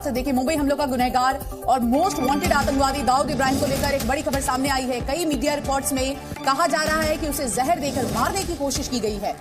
से देखिए, मुंबई हमलों का गुनहगार और मोस्ट वांटेड आतंकवादी दाऊद इब्राहिम को लेकर एक बड़ी खबर सामने आई है। कई मीडिया रिपोर्ट्स में कहा जा रहा है कि उसे जहर देकर मारने की कोशिश की गई है।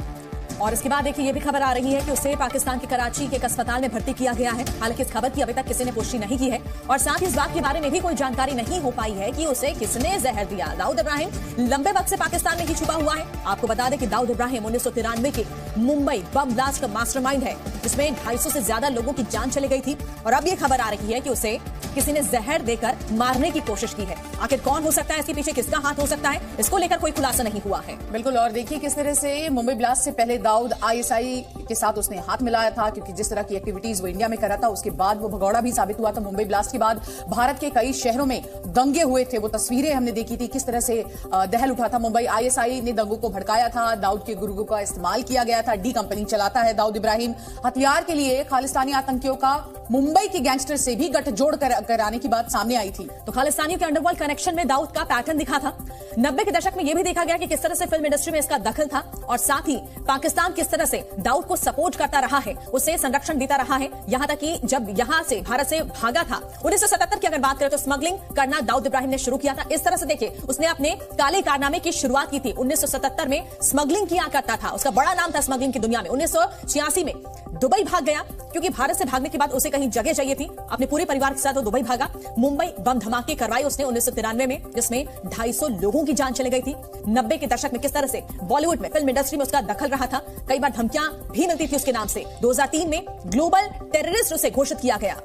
और इसके बाद देखिए, ये भी खबर आ रही है कि उसे पाकिस्तान के कराची के एक अस्पताल में भर्ती किया गया है। हालांकि इस खबर की अभी तक किसी ने पुष्टि नहीं की है और साथ ही इस बात के बारे में भी कोई जानकारी नहीं हो पाई है कि उसे किसने जहर दिया। दाऊद इब्राहिम लंबे वक्त से पाकिस्तान में ही छुपा हुआ है। आपको बता दें कि दाऊद इब्राहिम 1993 के मुंबई बम ब्लास्ट का मास्टरमाइंड है, जिसमें 250 से ज्यादा लोगों की जान चली गई थी। और अब ये खबर आ रही है कि उसे किसी ने जहर देकर मारने की कोशिश की है। आखिर कौन हो सकता है, इसके पीछे किसका हाथ हो सकता है, इसको लेकर कोई खुलासा नहीं हुआ है। बिल्कुल। और देखिए किस तरह से मुंबई ब्लास्ट से पहले दाऊद आईएसआई के साथ उसने हाथ मिलाया था, क्योंकि जिस तरह की एक्टिविटीज वो इंडिया में कर रहा था, उसके बाद वो भगौड़ा भी साबित हुआ था। मुंबई ब्लास्ट के बाद भारत के कई शहरों में दंगे हुए थे। वो तस्वीरें हमने देखी थी, किस तरह से दहल उठा था। मुंबई आईएसआई ने दंगों को भड़काया था। दाऊद के गुर्गों का इस्तेमाल किया गया था। डी कंपनी चलाता है दाऊद इब्राहिम। हथियार के लिए खालिस्तानी आतंकियों का मुंबई के गैंगस्टर से भी गठजोड़ कराने की बात सामने आई थी। तो खालिस्तानियों के अंडरवर्ल्ड कनेक्शन में दाऊद का पैटर्न दिखा था। 90 के दशक में यह भी देखा गया कि किस तरह से फिल्म इंडस्ट्री में इसका दखल था और साथ ही पाकिस्तान किस तरह से दाऊद को सपोर्ट करता रहा है, उसे संरक्षण देता रहा है। यहां तक कि जब यहां से भारत से भागा था 1977 की अगर बात करें तो स्मगलिंग करना दाऊद इब्राहिम ने शुरू किया था। इस तरह से देखिए, उसने अपने काले कारनामे की शुरुआत की थी। 1977 में स्मगलिंग किया करता था, उसका बड़ा नाम था स्मगलिंग की दुनिया में। 1986 में दुबई भाग गया, क्योंकि भारत से भागने के बाद उसे कहीं जगह चाहिए थी। अपने पूरे परिवार के साथ वो दुबई भागा। मुंबई बम धमाके करवाए उसने 1993 में, जिसमें 250 लोगों की जान चली गई थी। 90 के दशक में किस तरह से बॉलीवुड में, फिल्म इंडस्ट्री में उसका दखल रहा था। कई बार धमकियां भी मिलती थी उसके नाम से। 2003 में ग्लोबल टेररिस्ट उसे घोषित किया गया।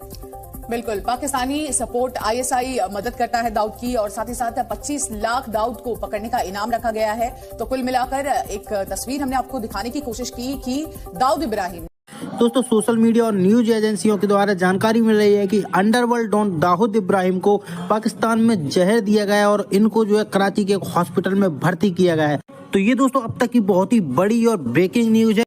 बिल्कुल। पाकिस्तानी सपोर्ट आईएसआई मदद करता है दाऊद की, और साथ ही साथ 25 लाख दाऊद को पकड़ने का इनाम रखा गया है। तो कुल मिलाकर एक तस्वीर हमने आपको दिखाने की कोशिश की कि दाऊद इब्राहिम। दोस्तों, सोशल मीडिया और न्यूज एजेंसियों के द्वारा जानकारी मिल रही है कि अंडरवर्ल्ड डॉन दाऊद इब्राहिम को पाकिस्तान में जहर दिया गया और इनको जो है कराची के एक हॉस्पिटल में भर्ती किया गया है। तो ये दोस्तों अब तक की बहुत ही बड़ी और ब्रेकिंग न्यूज है।